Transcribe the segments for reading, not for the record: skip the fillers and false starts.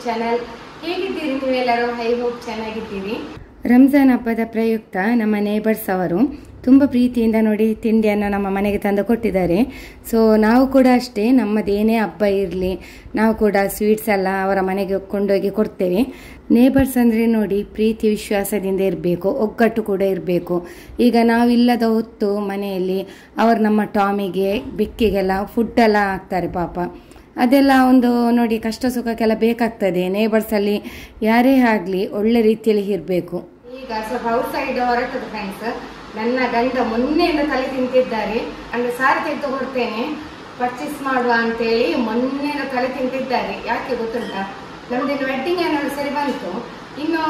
Channel. ಹೇಗಿದ್ದೀರಿ ನೀವೆಲ್ಲರೂ? I hope ಚೆನ್ನಾಗಿದ್ದೀರಿ. Ramzan ಹಬ್ಬದ ಪ್ರಯುಕ್ತ ನಮ್ಮ ನೇಬರ್ಸ್ ಅವರು ತುಂಬ ಪ್ರೀತಿಯಿಂದ ನೋಡಿ ತಿಂಡಿಯನ್ನು ನಮ್ಮ ಮನೆಗೆ ತಂದು ಕೊಟ್ಟಿದ್ದಾರೆ. ಸೊ ನಾವು ಕೂಡ ಅಷ್ಟೇ, ನಮ್ಮದೇನೇ ಹಬ್ಬ ಇರಲಿ ನಾವು ಕೂಡ ಸ್ವೀಟ್ಸ್ ಎಲ್ಲ ಅವರ ಮನೆಗೆ ಕೊಂಡೋಗಿ ಕೊಡ್ತೇವೆ. ನೇಬರ್ಸ್ ಅಂದರೆ ನೋಡಿ ಪ್ರೀತಿ ವಿಶ್ವಾಸದಿಂದ ಇರಬೇಕು, ಒಗ್ಗಟ್ಟು ಕೂಡ ಇರಬೇಕು. ಈಗ ನಾವಿಲ್ಲದ ಹೊತ್ತು ಮನೆಯಲ್ಲಿ ಅವರು ನಮ್ಮ ಟಾಮಿಗೆ ಬಿಕ್ಕಿಗೆಲ್ಲ ಫುಡ್ಡೆಲ್ಲ ಹಾಕ್ತಾರೆ ಪಾಪ. ಅದೆಲ್ಲ ಒಂದು ನೋಡಿ ಕಷ್ಟ ಸುಖಕ್ಕೆಲ್ಲ ಬೇಕಾಗ್ತದೆ. ನೇಬರ್ಸಲ್ಲಿ ಯಾರೇ ಆಗಲಿ ಒಳ್ಳೆ ರೀತಿಯಲ್ಲಿ ಇರಬೇಕು. ಈಗ ಸ್ವಲ್ಪ ಔಟ್ ಸೈಡ್ ಹೊರಟದ ಫ್ರೆಂಡ್ಸ್, ನನ್ನ ಗಂಡ ಮೊನ್ನೆಯಿಂದ ತಲೆ ತಿಂತಿದ್ದಾರೆ. ಅಂದರೆ ಸಾರಿ ತೆಗೆದು ಕೊಡ್ತೇನೆ ಪರ್ಚೇಸ್ ಮಾಡುವ ಅಂತೇಳಿ ಮೊನ್ನೆಯಿಂದ ತಲೆ ತಿಂತಿದ್ದಾರೆ. ಯಾಕೆ ಗೊತ್ತುಂಟಾ, ನಮ್ದಿನ್ನು ವೆಡ್ಡಿಂಗ್ ಆ್ಯನಿವರ್ಸರಿ ಬಂತು, ಇನ್ನು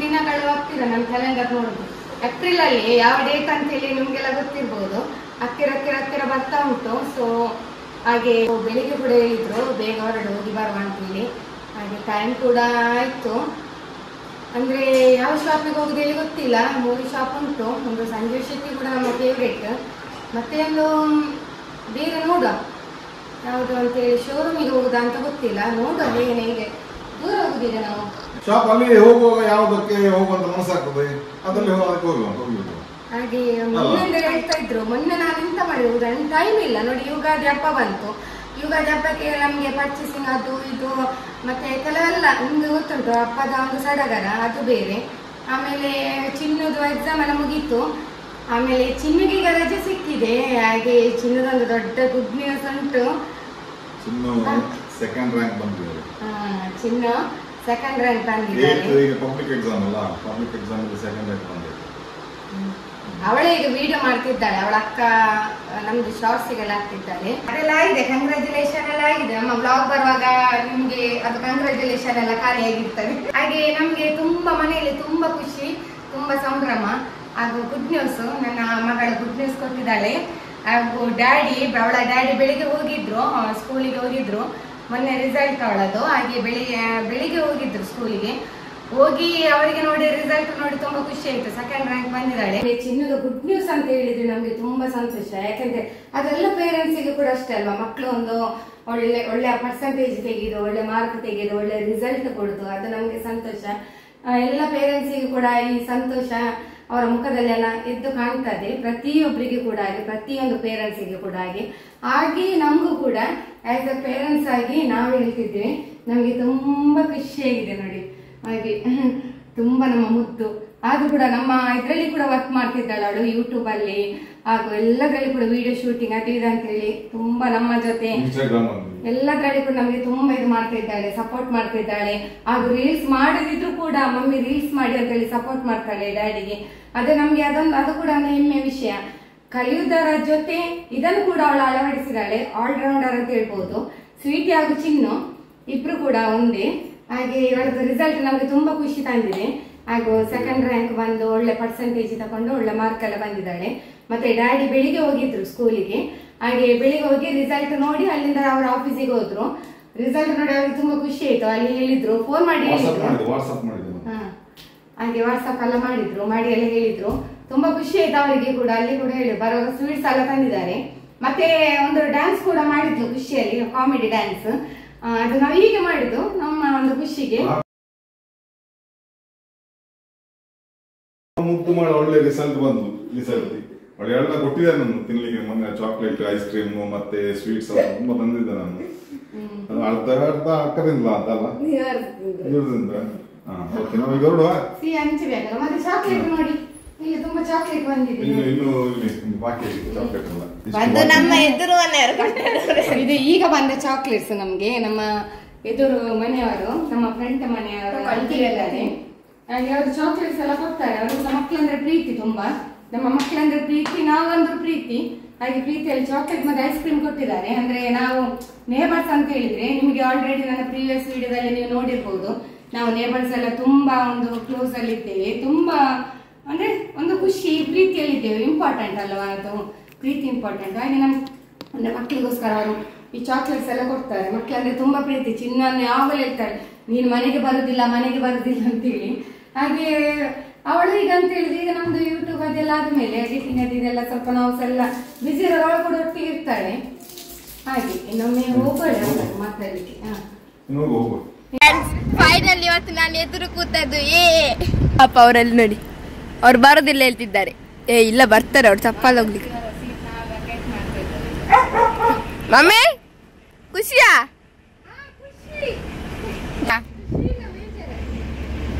ದಿನಗಳು ಹೋಗ್ತಿರ. ನನ್ನ ಕ್ಯಾಲೆಂಡರ್ ನೋಡೋದು ಏಪ್ರಿಲಲ್ಲಿ ಯಾವ ಡೇಟ್ ಅಂತೇಳಿ ನಿಮಗೆಲ್ಲ ಗೊತ್ತಿರ್ಬೋದು. ಹತ್ತಿರ ಬರ್ತಾ ಉಂಟು. ಸೊ ಹಾಗೆ ಬೆಳಿಗ್ಗೆ ಕೂಡ ಹೇಳಿದ್ರು ಬೇಗ ಹೊರಡು ಹೋಗಿ ಬರುವ ಅಂತೇಳಿ. ಹಾಗೆ ಟೈಮ್ ಕೂಡ ಆಯಿತು. ಅಂದರೆ ಯಾವ ಶಾಪಿಗೆ ಹೋಗೋದು ಹೇಳಿ ಗೊತ್ತಿಲ್ಲ. 3 ಶಾಪ್ ಉಂಟು. ಒಂದು ಸಂಜೀವ್ ಶೆಟ್ಟಿ ಕೂಡ ನಮ್ಮ ಫೇವ್ರೇಟ್, ಮತ್ತೆ ಒಂದು ಬೇರೆ ನೋಡುವ ಯಾವುದು ಅಂತೇಳಿ ಶೋರೂಮಿಗೆ ಹೋಗುದಾ ಅಂತ ಗೊತ್ತಿಲ್ಲ. ನೋಡುವ ಹೇಗೆ ದೂರ ಹೋಗುದೀಗ ನಾವು ಶಾಪ್ ಅಲ್ಲಿ ಹೋಗುವಾಗ ಯಾವುದಕ್ಕೆ ಹೋಗುವಂತ ಮನಸ್ಸಾಗ್ತದೆ ಅದರಲ್ಲಿ ಹೋಗುವ. ಹಾಗೆ ಮೊನ್ನೆ ಹೇಳ್ತಾ ಇದ್ರು. ಮೊನ್ನೆ ನಾನು ಎಂತ ಮಾಡಿದ್ರು, ಟೈಮ್ ಇಲ್ಲ ನೋಡಿ. ಯುಗಾದಿ ಹಬ್ಬ ಬಂತು. ಯುಗಾದಿ ಹಬ್ಬಕ್ಕೆ ನಮಗೆ ಪರ್ಚೇಸಿಂಗ್ ಅದು ಇದು ಮತ್ತೆ ಕೆಲವೆಲ್ಲ ನಿಮ್ಗೆ ಗೊತ್ತುಂಟು, ಹಬ್ಬದ ಒಂದು ಸಡಗರ ಅದು ಬೇರೆ. ಆಮೇಲೆ ಚಿನ್ನದು ಎಕ್ಸಾಮ್ ಎಲ್ಲ ಮುಗೀತು. ಆಮೇಲೆ ಚಿನ್ನಗೆ ಈಗ ರಜೆ ಸಿಕ್ಕಿದೆ. ಹಾಗೆ ಚಿನ್ನದೊಂದು ದೊಡ್ಡ ಗುಡ್ ನ್ಯೂಸ್ ಉಂಟು. ಚಿನ್ನ ಸೆಕೆಂಡ್ ರ್ಯಾಂಕ್ ಬಂದಿದೆ. ಚಿನ್ನ ಸೆಕೆಂಡ್ ರ್ಯಾಂಕ್ ಬಂದಿದೆ. ಪಬ್ಲಿಕ್ ಎಕ್ಸಾಮ್ ಅಲ್ಲ, ಪಬ್ಲಿಕ್ ಎಕ್ಸಾಮ್ ಸೆಕೆಂಡ್ ರ್ಯಾಂಕ್ ಬಂದಿದೆ. ಅವಳೇ ಈಗ ವಿಡಿಯೋ ಮಾಡ್ತಿದ್ದಾಳೆ, ಅವಳ ಅಕ್ಕ ನಮ್ದು ಶಾರ್ಟ್ಸಿಗೆಲ್ಲ ಹಾಕ್ತಿದ್ದಾಳೆ. ಅದೆಲ್ಲ ಆಗಿದೆ, ಕಂಗ್ರಾಚುಲೇಷನ್ ಎಲ್ಲ ಆಗಿದೆ. ನಮ್ಮ ಬ್ಲಾಗ್ ಬರುವಾಗ ನಿಮ್ಗೆ ಅದು ಕಂಗ್ರಾಚುಲೇಷನ್ ಎಲ್ಲ ಖಾಲಿಯಾಗಿರ್ತದೆ. ಹಾಗೆ ನಮ್ಗೆ ತುಂಬಾ ಮನೆಯಲ್ಲಿ ತುಂಬಾ ಖುಷಿ, ತುಂಬಾ ಸಂಭ್ರಮ. ಹಾಗೂ ಗುಡ್ ನ್ಯೂಸ್, ನನ್ನ ಮಗಳ ಗುಡ್ ನ್ಯೂಸ್ ಕೊಟ್ಟಿದ್ದಾಳೆ. ಹಾಗೂ ಅವಳ ಡ್ಯಾಡಿ ಬೆಳಿಗ್ಗೆ ಹೋಗಿದ್ರು, ಸ್ಕೂಲಿಗೆ ಹೋಗಿದ್ರು. ಮೊನ್ನೆ ರಿಸಲ್ಟ್ ಅವಳದು. ಹಾಗೆ ಬೆಳಿಗ್ಗೆ ಹೋಗಿದ್ರು ಸ್ಕೂಲಿಗೆ. ಹೋಗಿ ಅವರಿಗೆ ನೋಡಿ ರಿಸಲ್ಟ್ ನೋಡಿ ತುಂಬಾ ಖುಷಿ ಆಯ್ತು. ಸೆಕೆಂಡ್ ರ್ಯಾಂಕ್ ಬಂದಿದ್ದಾಳೆ. ಚಿನ್ನದ ಗುಡ್ ನ್ಯೂಸ್ ಅಂತ ಹೇಳಿದ್ರೆ ನಮ್ಗೆ ತುಂಬಾ ಸಂತೋಷ. ಯಾಕಂದ್ರೆ ಅದೆಲ್ಲ ಪೇರೆಂಟ್ಸಿಗೆ ಕೂಡ ಅಷ್ಟೇ ಅಲ್ವಾ, ಮಕ್ಕಳು ಒಂದು ಒಳ್ಳೆ ಪರ್ಸೆಂಟೇಜ್ ತೆಗೆದು, ಒಳ್ಳೆ ಮಾರ್ಕ್ ತೆಗೆದು, ಒಳ್ಳೆ ರಿಸಲ್ಟ್ ಕೊಡುದು, ಅದು ನಮ್ಗೆ ಸಂತೋಷ. ಎಲ್ಲ ಪೇರೆಂಟ್ಸಿಗೆ ಕೂಡ ಈ ಸಂತೋಷ ಅವರ ಮುಖದಲ್ಲೆಲ್ಲ ಎದ್ದು ಕಾಣ್ತದೆ. ಪ್ರತಿಯೊಬ್ಬರಿಗೆ ಕೂಡ ಹಾಗೆ, ಪ್ರತಿಯೊಂದು ಪೇರೆಂಟ್ಸಿಗೆ ಕೂಡ ಹಾಗೆ ನಮಗೂ ಕೂಡ ಆಸ್ ಅ ಪೇರೆಂಟ್ಸ್ ಆಗಿ ನಾವು ಹೇಳ್ತಿದ್ವಿ, ನಮಗೆ ತುಂಬಾ ಖುಷಿಯಾಗಿದೆ ನೋಡಿ. ಹಾಗೆ ತುಂಬಾ ನಮ್ಮ ಮುದ್ದು. ಆದ್ರೂ ಕೂಡ ನಮ್ಮ ಇದರಲ್ಲಿ ಕೂಡ ವರ್ಕ್ ಮಾಡ್ತಿದ್ದಾಳೆ ಅವಳು, ಯೂಟ್ಯೂಬ್ ಅಲ್ಲಿ ಹಾಗೂ ಎಲ್ಲದ್ರಲ್ಲಿ ಕೂಡ ವಿಡಿಯೋ ಶೂಟಿಂಗ್ ಅದು ಇದು ಅಂತ ಹೇಳಿ ತುಂಬಾ ನಮ್ಮ ಜೊತೆ ಎಲ್ಲದ್ರಲ್ಲಿ ಕೂಡ ನಮ್ಗೆ ತುಂಬಾ ಇದು ಮಾಡ್ತಿದ್ದಾಳೆ, ಸಪೋರ್ಟ್ ಮಾಡ್ತಿದ್ದಾಳೆ. ಹಾಗೂ ರೀಲ್ಸ್ ಮಾಡದಿದ್ರು ಕೂಡ ಮಮ್ಮಿ ರೀಲ್ಸ್ ಮಾಡಿ ಅಂತ ಹೇಳಿ ಸಪೋರ್ಟ್ ಮಾಡ್ತಾಳೆ ಡ್ಯಾಡಿಗೆ. ಅದೇ ನಮ್ಗೆ ಅದು ಕೂಡ ಒಂದು ಹೆಮ್ಮೆಯ ವಿಷಯ. ಕಲಿಯುವುದರ ಜೊತೆ ಇದನ್ನು ಕೂಡ ಅವಳು ಅಳವಡಿಸಿದಾಳೆ. ಆಲ್ರೌಂಡರ್ ಅಂತ ಹೇಳ್ಬೋದು. ಸ್ವೀಟಿ ಹಾಗೂ ಚಿನ್ನು ಇಬ್ರು ಕೂಡ ಒಂದೇ. ಹಾಗೆ ಇವಳದ್ದು ರಿಸಲ್ಟ್ ನಮ್ಗೆ ತುಂಬಾ ಖುಷಿ ತಂದಿದೆ. ಹಾಗೂ ಸೆಕೆಂಡ್ ರ್ಯಾಂಕ್ ಬಂದು ಒಳ್ಳೆ ಪರ್ಸೆಂಟೇಜ್ ತಗೊಂಡು ಒಳ್ಳೆ ಮಾರ್ಕ್ ಎಲ್ಲ ಬಂದಿದ್ದಾಳೆ. ಮತ್ತೆ ಡ್ಯಾಡಿ ಬೆಳಿಗ್ಗೆ ಹೋಗಿದ್ರು ಸ್ಕೂಲಿಗೆ. ಹಾಗೆ ಬೆಳಿಗ್ಗೆ ಹೋಗಿ ರಿಸಲ್ಟ್ ನೋಡಿ ಅಲ್ಲಿಂದ ಅವರ ಆಫೀಸಿಗೆ ಹೋದ್ರು. ರಿಸಲ್ಟ್ ನೋಡಿ ಅವ್ರಿಗೆ ತುಂಬಾ ಖುಷಿ ಆಯ್ತು. ಅಲ್ಲಿ ಹೇಳಿದ್ರು, ಫೋನ್ ಮಾಡಿ ಹೇಳಿದ್ರು. ಹಾಗೆ ವಾಟ್ಸಪ್ ಎಲ್ಲ ಮಾಡಿದ್ರು, ಮಾಡಿ ಎಲ್ಲ ಹೇಳಿದ್ರು. ತುಂಬಾ ಖುಷಿ ಆಯ್ತು ಅವರಿಗೆ ಕೂಡ. ಅಲ್ಲಿ ಕೂಡ ಹೇಳಿ ಬರುವಾಗ ಸ್ವೀಟ್ಸ್ ಎಲ್ಲ ತಂದಿದ್ದಾರೆ. ಮತ್ತೆ ಒಂದು ಡ್ಯಾನ್ಸ್ ಕೂಡ ಮಾಡಿದ್ಲು ಖುಷಿಯಲ್ಲಿ, ಕಾಮಿಡಿ ಡ್ಯಾನ್ಸ್. ಅದು ನಾವು ಹೀಗೆ ಮಾಡಿದ್ದು ನಮ್ಮ ಒಂದು ಖುಷಿಗೆ. ಮುದ್ದು ಮಾಡಿ ಒಳ್ಳೆ ರಿಸಲ್ಟ್ ಬಂದು ಈ ಸರ್ತಿ ಒಳ್ಳೆ ಎಲ್ಲ ಕೊಟ್ಟಿದ್ದೆ ನಾನು ತಿನ್ಲಿಕ್ಕೆ. ಮೊನ್ನೆ ಚಾಕ್ಲೇಟ್, ಐಸ್ ಕ್ರೀಮ್ ಮತ್ತೆ ಸ್ವೀಟ್ಸ್ ಎಲ್ಲ ತುಂಬಾ ತಂದಿದ್ದೆ ನಾನು. ಅರ್ಧ ಅಕ್ಕದಿಂದ ಅಂತಲ್ಲ ಇವ್ರದಿಂದ. ನಾವೀಗ ಹೊರಡುವ. ಸಿಹಿ ಹಂಚಬೇಕಲ್ಲ, ಮತ್ತೆ ಚಾಕ್ಲೇಟ್ ನೋಡಿ ಇಲ್ಲಿ ತುಂಬಾ ಚಾಕ್ಲೇಟ್ ಬಂದಿದೆ. ಇನ್ನು ಬಾಕಿ ಚಾಕ್ಲೇಟ್ ಎಲ್ಲ ಇದು ಈಗ ಬಂದ ಚಾಕ್ಲೇಟ್ಸ್ ನಮ್ಗೆ. ನಮ್ಮ ಎದುರು ಮನೆಯವರು, ನಮ್ಮ ಫ್ರೆಂಡ್ ಮನೆಯವರು ಕಳ್ತಿದ್ದಾರೆ. ಹಾಗೆ ಅವರು ಚಾಕ್ಲೇಟ್ಸ್ ಎಲ್ಲ ಕೊಡ್ತಾರೆ. ಅವ್ರಿಗೆ ಮಕ್ಕಳಂದ್ರೆ ಪ್ರೀತಿ ತುಂಬಾ. ನಮ್ಮ ಮಕ್ಕಳಂದ್ರೆ ಪ್ರೀತಿ, ನಾವಂದ್ರೂ ಪ್ರೀತಿ. ಹಾಗೆ ಪ್ರೀತಿಯಲ್ಲಿ ಚಾಕ್ಲೇಟ್ ಮತ್ತೆ ಐಸ್ ಕ್ರೀಮ್ ಕೊಟ್ಟಿದ್ದಾರೆ. ಅಂದ್ರೆ ನಾವು ನೇಬರ್ಸ್ ಅಂತ ಹೇಳಿದ್ರೆ ನಿಮಗೆ ಆಲ್ರೆಡಿ ನನ್ನ ಪ್ರೀವಿಯಸ್ ವಿಡಿಯೋದಲ್ಲಿ ನೀವು ನೋಡಿರ್ಬೋದು. ನಾವು ನೇಬರ್ಸ್ ಎಲ್ಲ ತುಂಬಾ ಒಂದು ಕ್ಲೋಸ್ ಅಲ್ಲಿ ಇದ್ದೇವೆ. ತುಂಬಾ ಅಂದ್ರೆ ಒಂದು ಖುಷಿ ಪ್ರೀತಿಯಲ್ಲಿದ್ದೇವೆ. ಇಂಪಾರ್ಟೆಂಟ್ ಅಲ್ವಾ ಅದು, ಪ್ರೀತಿ ಇಂಪಾರ್ಟೆಂಟ್. ಹಾಗೆ ನಮ್ಮ ಮಕ್ಕಳಿಗೋಸ್ಕರ ಅವರು ಈ ಚಾಕ್ಲೇಟ್ಸ್ ಎಲ್ಲ ಕೊಡ್ತಾರೆ. ಮಕ್ಕಳಂದ್ರೆ ತುಂಬಾ ಪ್ರೀತಿ. ಚಿನ್ನನ್ನು ಯಾವಾಗಲೂ ಹೇಳ್ತಾರೆ, ನೀನು ಮನೆಗೆ ಬರುದಿಲ್ಲ ಅಂತೇಳಿ. ಹಾಗೆ ಅವಳು ಈಗ ಅಂತ ಹೇಳಿದ್ರೆ ಈಗ ನಮ್ದು ಯೂಟ್ಯೂಬ್ ಅದೆಲ್ಲ ಆದ್ಮೇಲೆ ಎಡಿಟಿಂಗ್ ಅದೆಲ್ಲ ಸ್ವಲ್ಪ ನಾವು ಎಲ್ಲ ಬಿಸಿ ಅವಳು ಕೂಡ ಒಟ್ಟಿಗೆ ಇರ್ತಾಳೆ. ಹಾಗೆ ಇನ್ನೊಮ್ಮೆ ಹೋಗೋಣ ಮಾತಾಡ್ಲಿಕ್ಕೆ. ಫೈನಲ್ ಇವತ್ತು ನಾನು ಎದುರು ಕೂತದ್ದು ಪಾಪ ಅವರಲ್ಲಿ ನೋಡಿ ಅವ್ರು ಬರೋದಿಲ್ಲ ಹೇಳ್ತಿದ್ದಾರೆ. ಇಲ್ಲ ಬರ್ತಾರೆ ಅವ್ರು ಚಪ್ಪಲ್ ಹೋಗ್ಲಿಕ್ಕೆ. ಮಮ್ಮಿ ಖುಷಿಯಾ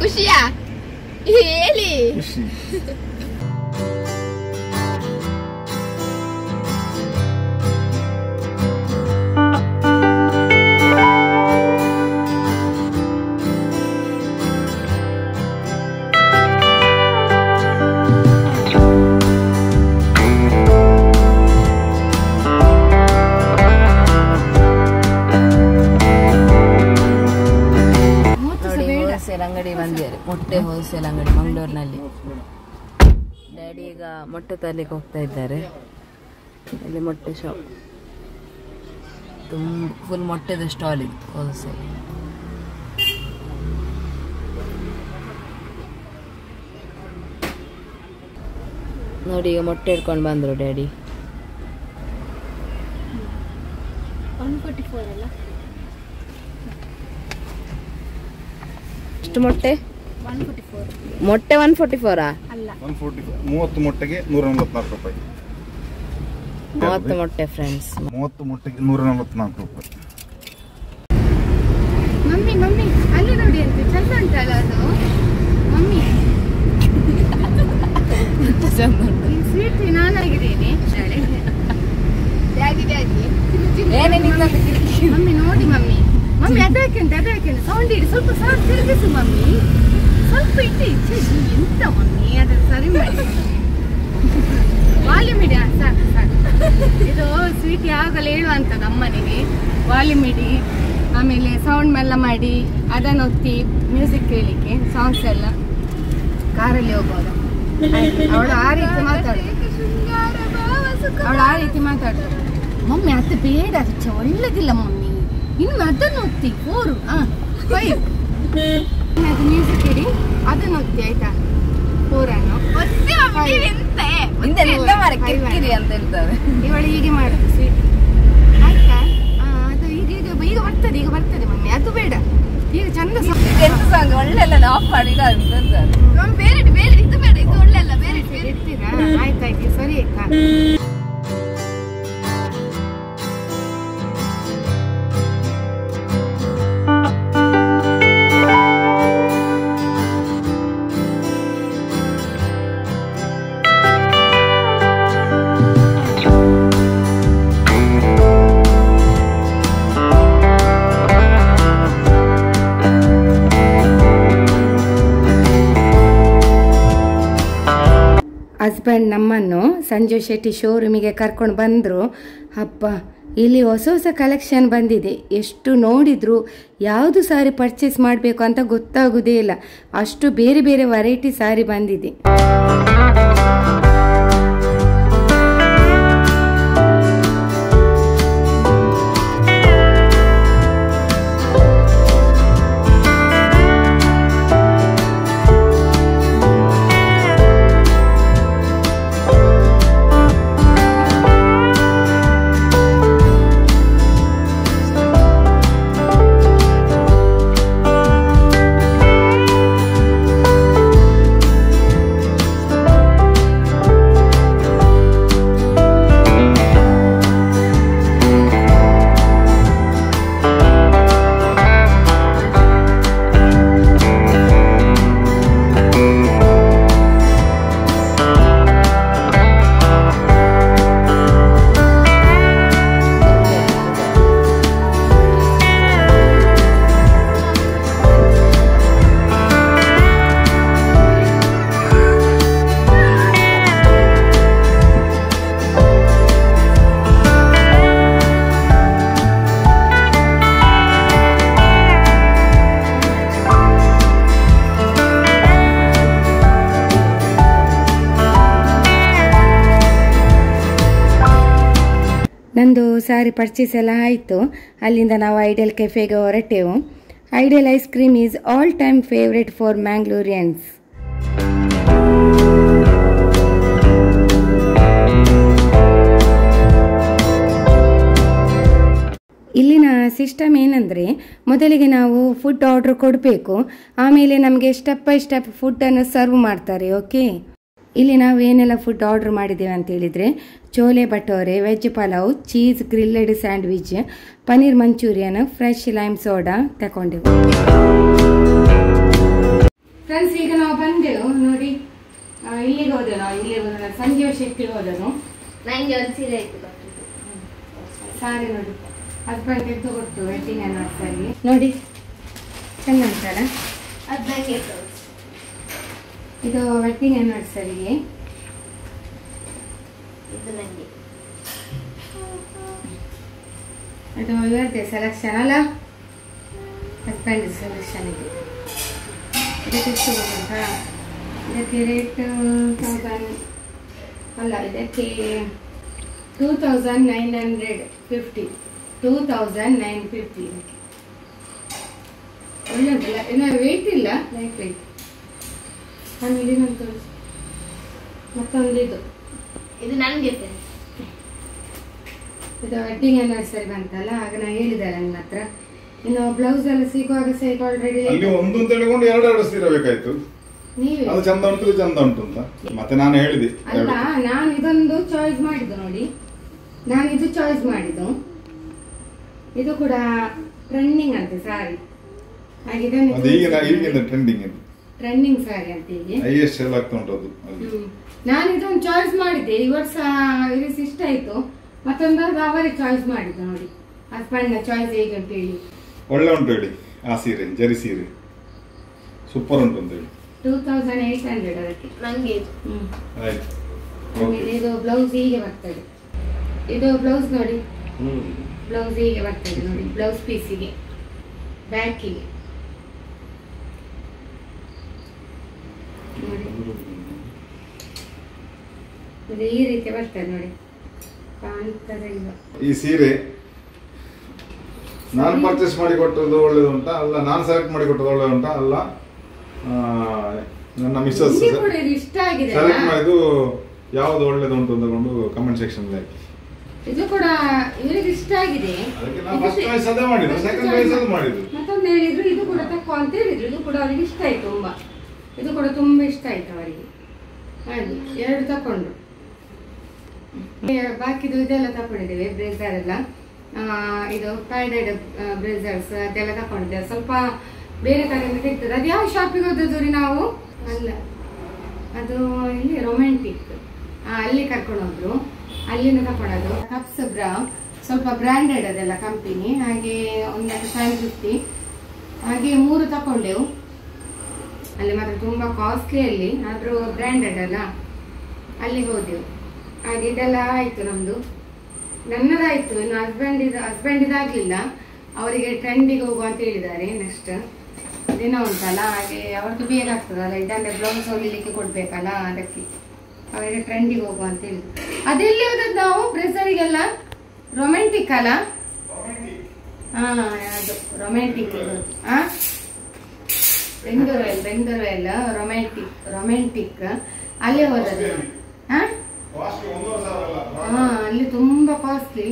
ಖುಷಿಯಾ ಹೇಳಿ. ಅಂಗಡಿ ಬಂದಿದ್ದಾರೆ, ಮೊಟ್ಟೆ ಹೋಲ್ಸೇಲ್ ಅಂಗಡಿ ಮಂಗಳೂರಿನಲ್ಲಿ. ಡ್ಯಾಡಿ ಈಗ ಮೊಟ್ಟೆ ತರಲಿಕ್ಕೆ ಹೋಗ್ತಾ ಇದ್ದಾರೆ. ಇಲ್ಲಿ ಮೊಟ್ಟೆ ಶಾಪ್ ತುಂಬ ಫುಲ್ ಮೊಟ್ಟೆದ ಸ್ಟಾಲ್ ಇದು ಹೋಲ್ಸೇಲ್. ನೋಡಿ ಈಗ ಮೊಟ್ಟೆ ಹಿಡ್ಕೊಂಡು ಬಂದರು ಡ್ಯಾಡಿ. 144 ಅಲ್ಲ ಎಷ್ಟು ಮೊಟ್ಟೆ? 144 ಮೊಟ್ಟೆ 144 ಅಲ್ಲ 144 30 ಮೊಟ್ಟೆಗೆ 144 ರೂಪಾಯಿ. 30 ಮೊಟ್ಟೆ ಫ್ರೆಂಡ್ಸ್, 30 ಮೊಟ್ಟೆಗೆ 144 ರೂಪಾಯಿ. ಮಮ್ಮಿ ಮಮ್ಮಿ ಅಲ್ಲಿ ನೋಡಿ ಅಂತ ಚಂದ ಉಂಟಲ್ಲ ಅದು. ಮಮ್ಮಿ ಸ್ವೀಟ್ ನಾನಾಗಿದ್ದೀನಿ. ಡ್ಯಾಡಿ ಡ್ಯಾಡಿ ಮಮ್ಮಿ ನೋಡಿ ಮಮ್ಮಿ ಮಮ್ಮಿ ಅದಕ್ಕೆ ಸೌಂಡ್ ಇಡಿ, ಸ್ವಲ್ಪ ಸೌಂಡ್ ತಿರುಗಿಸು ಮಮ್ಮಿ, ಸ್ವಲ್ಪ ಇಟ್ಟು ಎಂತ ಮಮ್ಮಿ ಅದನ್ನು ಸರಿ ಮಾಡಿ ವಾಲ್ಯೂಮ್ ಇಡಿ. ಸಾಕು ಸಾಕು, ಇದು ಸ್ವೀಟ್ ಯಾವಾಗಲೂ ಹೇಳುವಂಥದ್ದು ಅಮ್ಮನಿಗೆ. ವಾಲ್ಯೂಮ್ ಇಡಿ, ಆಮೇಲೆ ಸೌಂಡ್ ಮೆಲ್ಲ ಮಾಡಿ ಅದನ್ನು ಒತ್ತಿ ಮ್ಯೂಸಿಕ್ ಕೇಳಲಿಕ್ಕೆ ಸಾಂಗ್ಸ್ ಎಲ್ಲ ಕಾರಲ್ಲಿ ಹೋಗುವಾಗ. ಅವಳು ಆ ರೀತಿ ಮಾತಾಡ್ತಾಳೆ. ಮಮ್ಮಿ ಅದು ಬೇಡ, ಅದು ಒಳ್ಳೇದಿಲ್ಲ ಮಮ್ಮಿ, ಇನ್ನು ಅದನ್ನು ಒತ್ತಿ 4 5 ಅದು ಮ್ಯೂಸಿಕ್ ಇಡಿ, ಅದನ್ನು ಒತ್ತಿ ಆಯ್ತಾ. 4 ಅನ್ನು ಅಂತ ಹೇಳ್ತಾರೆ. ಇವಳು ಹೀಗೆ ಮಾಡುದು ಸ್ವೀಟ್ ಆಯ್ತಾ. ಅದು ಈಗ ಬರ್ತದೆ ಮಮ್ಮಿ, ಅದು ಬೇಡ ಈಗ ಚಂದ ಒಳ್ಳೆಲ್ಲ ಆಫ್ ಮಾಡಿ ಬೇರೆ ಇದು ಬೇಡ, ಇದು ಒಳ್ಳೆಲ್ಲ ಬೇರೆ ಇಡ್ತೀರಾ. ಆಯ್ತಾಯ್ತು ಸರಿ ಆಯ್ತಾ. ಹಸ್ಬೆಂಡ್ ನಮ್ಮನ್ನು ಸಂಜು ಶೆಟ್ಟಿ ಶೋರೂಮಿಗೆ ಕರ್ಕೊಂಡು ಬಂದರು. ಅಪ್ಪ ಇಲ್ಲಿ ಹೊಸ ಹೊಸ ಕಲೆಕ್ಷನ್ ಬಂದಿದೆ, ಎಷ್ಟು ನೋಡಿದ್ರು ಯಾವುದು ಸಾರಿ ಪರ್ಚೇಸ್ ಮಾಡಬೇಕು ಅಂತ ಗೊತ್ತಾಗೋದೇ ಇಲ್ಲ, ಅಷ್ಟು ಬೇರೆ ಬೇರೆ ವೆರೈಟಿ ಸಾರಿ ಬಂದಿದೆ. ನಂದು ಸಾರಿ ಪರ್ಚೇಸ್ ಎಲ್ಲ ಆಯಿತು. ಅಲ್ಲಿಂದ ನಾವು ಐಡಿಯಲ್ ಕೆಫೆಗೆ ಹೊರಟೆವು. Ideal ice cream is all time favourite for Mangaloreans. ಇಲ್ಲಿನ ಸಿಸ್ಟಮ್ ಏನಂದರೆ, ಮೊದಲಿಗೆ ನಾವು ಫುಡ್ ಆರ್ಡರ್ ಕೊಡಬೇಕು, ಆಮೇಲೆ ನಮಗೆ ಸ್ಟೆಪ್ ಬೈ ಸ್ಟೆಪ್ ಫುಡ್ಡನ್ನು ಸರ್ವ್ ಮಾಡ್ತಾರೆ. ಓಕೆ, ಇಲ್ಲಿ ನಾವು ಏನೆಲ್ಲ ಫುಡ್ ಆರ್ಡರ್ ಮಾಡಿದ್ದೇವೆ ಅಂತ ಹೇಳಿದರೆ, chole bhature, veg pulao, cheese grilled sandwich, paneer Manchurian, fresh lime soda ತಗೊಂಡೆವು. ಫ್ರೆಂಡ್ಸ್, ಈಗ ನಾವು ಬಂದೆವು ನೋಡಿ. ಇಲ್ಲಿಗೆ ಹೋದೆವು ನಾವು, ಇಲ್ಲಿ ಸಂಜೀವ್ ಶೆಟ್ಟಿಗೆ ಹೋದನು. ನಂಗೆ ಒಂದು ಸೀರೆ ಆಯ್ತು ಸಾರಿ ನೋಡಿ, ಹಸ್ಬೆಂಡ್ ತೆಗೆದು ಕೊಟ್ಟು ವೆಡ್ಡಿಂಗ್ ಆನಿವರ್ಸರಿ ನೋಡಿ, ಚೆಂದ ಉಂಟಲ್ಲ. ಅದು ನಂಗೆ ಇದು ವೆಡ್ಡಿಂಗ್ ಆನಿವರ್ಸರಿಗೆ, ಇದು ನಂಗೆ. ಇದು ಇವರದೇ ಸೆಲೆಕ್ಷನ್ ಅಲ್ಲ, ಹಸ್ಬೆಂಡ್ ಸೆಲೆಕ್ಷನ್ ಇದೆ. ಇದಕ್ಕೆ ಎಷ್ಟು ಗೊತ್ತುಂಟಾ? ಇದಕ್ಕೆ ರೇಟ್ 1000 ಅಲ್ಲ, ಇದಕ್ಕೆ 2950. 2950 ಒಳ್ಳೆ ಉಂಟಲ್ಲ. ಇನ್ನು ವೆಯ್ಟ್ ಇಲ್ಲ, ಲೈಟ್ ವೆಯ್ಟ್. ಆಮೇಲೆ ಇನ್ನೊಂದು ಮತ್ತೊಂದು ಇದು ನನಗೆ ಇದು ವೆಡ್ಡಿಂಗ್ ಆನಿವರ್ಸರಿ ಬಂತಲ್ಲ, ಆಗ ನಾ ಹೇಳಿದೆ ನನ್ನ ಹತ್ರ. ಇನ್ನು ಬ್ಲೌಸ್ ಎಲ್ಲ ಸಿಗುವಾಗ ಸಹ ಆಲ್ರೆಡಿ ಅಲ್ಲಿ ಒಂದು ಅಂತ ಹೇಳಿಕೊಂಡು ಎರಡು ಸೀರೆ ಬೇಕಾಯ್ತು. ನೀವೇ ಅದು ಚಂದ ಉಂಟು, ಇದು ಚಂದ ಉಂಟು ಅಂತ ಮತ್ತೆ ನಾನು ಹೇಳಿದೆ. ಅಲ್ಲ, ನಾನು ಇದೊಂದು ಚಾಯ್ಸ್ ಮಾಡಿದ್ದು ನೋಡಿ, ನಾನು ಇದು ಚಾಯ್ಸ್ ಮಾಡಿದ್ದು. ಇದು ಕೂಡ ಟ್ರೆಂಡಿಂಗ್ ಅಂತೆ ಸಾರಿ, ಹಾಗೆ ಅದು ಈಗಿನ ಟ್ರೆಂಡಿಂಗ್ ಸಾರಿ ಅಂತ ಹೀಗೆ ಹೈಯೆಸ್ಟ್ ಸೇಲ್ ಆಗ್ತಾ ಉಂಟು ಅದು. ನಾನು ಇದೊಂದು ಚಾಯ್ಸ್ ಮಾಡಿದ್ದೆ, ಈ ವರ್ಷ ಇರಿಸ್ ಇಷ್ಟ ಆಯ್ತು. ಮತ್ತೊಂದು ಅವರೇ ಚಾಯ್ಸ್ ಮಾಡಿದ್ದು ನೋಡಿ, ಹಸ್ಬೆಂಡ್ ಚಾಯ್ಸ್ ಹೇಗೆ ಅಂತ ಹೇಳಿ. ಒಳ್ಳೆ ಉಂಟು ಹೇಳಿ, ಆ ಸೀರೆ ಜರಿ ಸೀರೆ ಸೂಪರ್ ಉಂಟು ಅಂತ ಹೇಳಿ. 2800 ಅದಕ್ಕೆ ನಂಗೆ. ಆಯ್ತು. ಆಮೇಲೆ ಇದು ಬ್ಲೌಸ್ ಹೀಗೆ ಬರ್ತದೆ. ಇದು ಬ್ಲೌಸ್ ನೋಡಿ, ಬ್ಲೌಸ್ ಹೀಗೆ ಬರ್ತದೆ ನೋಡಿ, ಬ್ಲೌಸ್ ಪೀಸಿಗೆ ಬ್ಯಾಕಿಗೆ ನೋಡಿ, ಇದು ಈ ರೀತಿ ಬರ್ತದೆ ನೋಡಿ, ಕಾಣ್ತದೆ ಇಲ್ಲ. ಈ ಸೀರೆ ನಾನು ಪರ್ಚೇಸ್ ಮಾಡಿ ಕೊಟ್ಟದ್ದು ಒಳ್ಳೇದು ಉಂಟಾ ಅಲ್ಲ, ನಾನು ಸೆಲೆಕ್ಟ್ ಮಾಡಿ ಕೊಟ್ಟದ್ದು ಒಳ್ಳೇದು ಉಂಟಾ ಅಲ್ಲ, ನನ್ನ ಮಿಸ್ಸಸ್ ಇಷ್ಟ ಆಗಿದೆ, ಸೆಲೆಕ್ಟ್ ಮಾಡಿದ್ದು ಯಾವ್ದು ಒಳ್ಳೇದು ಉಂಟು ಅಂತ ತಗೊಂಡು ಕಮೆಂಟ್ ಸೆಕ್ಷನ್ ಹಾಕಿ. ಇದು ಕೂಡ ಇವರಿಗೆ ಇಷ್ಟ ಆಗಿದೆ. ಅದಕ್ಕೆ ನಾನು ಫಸ್ಟ್ ಚಾಯ್ಸ್ ಅದೇ ಮಾಡಿದ್ದು, ಸೆಕೆಂಡ್ ಚಾಯ್ಸ್ ಅದು ಮಾಡಿದ್ದು. ಮತ್ತೊಂದು ಹೇಳಿದ್ರು ಇದು ಕೂಡ ತಕ್ಕೋ ಅಂತ ಹೇಳಿದ್ರು. ಇದು ಕೂಡ ಅವರಿಗೆ ಇಷ್ಟ ಆಯ್ತು ತುಂಬಾ, ಇದು ಕೂಡ ತುಂಬಾ ಇಷ್ಟ ಆಯ್ತು ಅವರಿಗೆ. ಹಾಗೆ ಎರಡು ತಕೊಂಡ್ರು. ಬಾಕಿದು ಇದೆಲ್ಲ ತಕೊಂಡಿದ್ದೇವೆ, ಬ್ರೇಸರ್ ಎಲ್ಲ, ಇದು ಪ್ಯಾಡೆಡ್ ಬ್ರೇಸರ್ಸ್ ಅದೆಲ್ಲ ತಕೊಂಡಿದ್ದೇವೆ. ಸ್ವಲ್ಪ ಬೇರೆ ಕಡೆಯಿಂದ ತೆಗ್ತದೆ. ಅದು ಯಾವ ಶಾಪಿಗೆ ಹೋದದ್ದು ರೀ ನಾವು? ಅಲ್ಲ, ಅದು ಇಲ್ಲಿ ರೊಮ್ಯಾಂಟಿಕ್, ಅಲ್ಲಿ ಕರ್ಕೊಂಡು ಹೋದ್ರು, ಅಲ್ಲಿಂದ ತಕೊಂಡದ್ದು. ಕಪ್ಸ್ ಬ್ರಾ ಸ್ವಲ್ಪ ಬ್ರ್ಯಾಂಡೆಡ್ ಅದೆಲ್ಲ ಕಂಪನಿ, ಹಾಗೆ ಒಂದು 550 ಹಾಗೆ 3 ತಕೊಂಡೆವು. ಅಲ್ಲಿ ಮಾತ್ರ ತುಂಬಾ ಕಾಸ್ಟ್ಲಿ, ಅಲ್ಲಿ ಆದ್ರೂ ಬ್ರ್ಯಾಂಡೆಡ್ ಅಲ್ಲ, ಅಲ್ಲಿಗೆ ಹೋದೆವು. ಹಾಗೆ ಇದೆಲ್ಲ ಆಯ್ತು ನಮ್ದು, ನನ್ನದಾಯ್ತು. ಇನ್ನು ಹಸ್ಬೆಂಡ್ ಇದಾಗ್ಲಿಲ್ಲ, ಅವರಿಗೆ ಟ್ರೆಂಡಿಗೆ ಹೋಗುವ ಅಂತ ಹೇಳಿದ್ದಾರೆ. ನೆಕ್ಸ್ಟ್ ದಿನ ಉಂಟಲ್ಲ, ಹಾಗೆ ಅವ್ರದ್ದು ಬೇಗ ಆಗ್ತದಲ್ಲ, ಇದಂದ್ರೆ ಬ್ಲೌಸ್ ಹೊಲಿಲಿಕ್ಕೆ ಕೊಡ್ಬೇಕಲ್ಲ, ಅದಕ್ಕೆ ಅವರಿಗೆ ಟ್ರೆಂಡಿಗೆ ಹೋಗುವ ಅಂತ ಹೇಳಿದ್ರು. ಅದೆಲ್ಲಿ ಹೋದದ್ದು ನಾವು ಬ್ರೆಸರಿಗೆಲ್ಲ? ರೊಮ್ಯಾಂಟಿಕ್ ಅಲ್ಲ? ಹಾ, ಅದು ರೊಮ್ಯಾಂಟಿಕ್. ಬೆಂಗಳೂರಲ್ಲಿ ರೊಮ್ಯಾಂಟಿಕ್ ಅಲ್ಲೇ ಹೋದದ್ದು. ಅಲ್ಲಿ ತುಂಬಾ ಕಾಸ್ಟ್ಲಿ.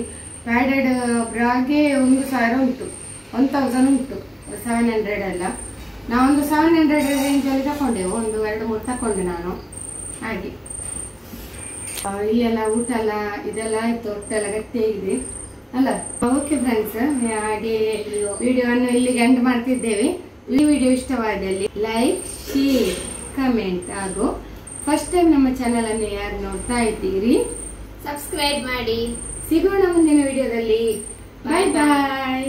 ಪ್ಯಾಡೆಡ್ ಬ್ರಾಗೆ 1000 ಉಂಟು, 1000 ಉಂಟು, 700 ಅಲ್ಲ. ನಾವೊಂದು 700 ರೇಂಜ್ ಅಲ್ಲಿ ತಕೊಂಡೆವು, ಒಂದು 2-3 ತಕೊಂಡೆ ನಾನು. ಹಾಗೆ ಇಲ್ಲೆಲ್ಲ ಊಟ ಎಲ್ಲ ಇದೆಲ್ಲ ಆಯ್ತು, ಹೊಟ್ಟೆಲ್ಲ ಗಟ್ಟಿಯಾಗಿದೆ ಅಲ್ಲ. ಓಕೆ ಫ್ರೆಂಡ್ಸ್, ಹಾಗೆ ವಿಡಿಯೋವನ್ನು ಇಲ್ಲಿಗೆ ಎಂಡ್ ಮಾಡ್ತಿದ್ದೇವೆ. ಈ ವಿಡಿಯೋ ಇಷ್ಟವಾದಲ್ಲಿ ಲೈಕ್, ಶೇರ್, ಕಮೆಂಟ್ ಹಾಗೂ ಫಸ್ಟ್ ಟೈಮ್ ನಮ್ಮ ಚಾನೆಲ್ ಅನ್ನು ಯಾರು ನೋಡ್ತಾ ಇದ್ದೀರಿ ಸಬ್ಸ್ಕ್ರೈಬ್ ಮಾಡಿ. ಸಿಗೋಣ ಮುಂದಿನ ವಿಡಿಯೋದಲ್ಲಿ. ಬಾಯ್ ಬಾಯ್.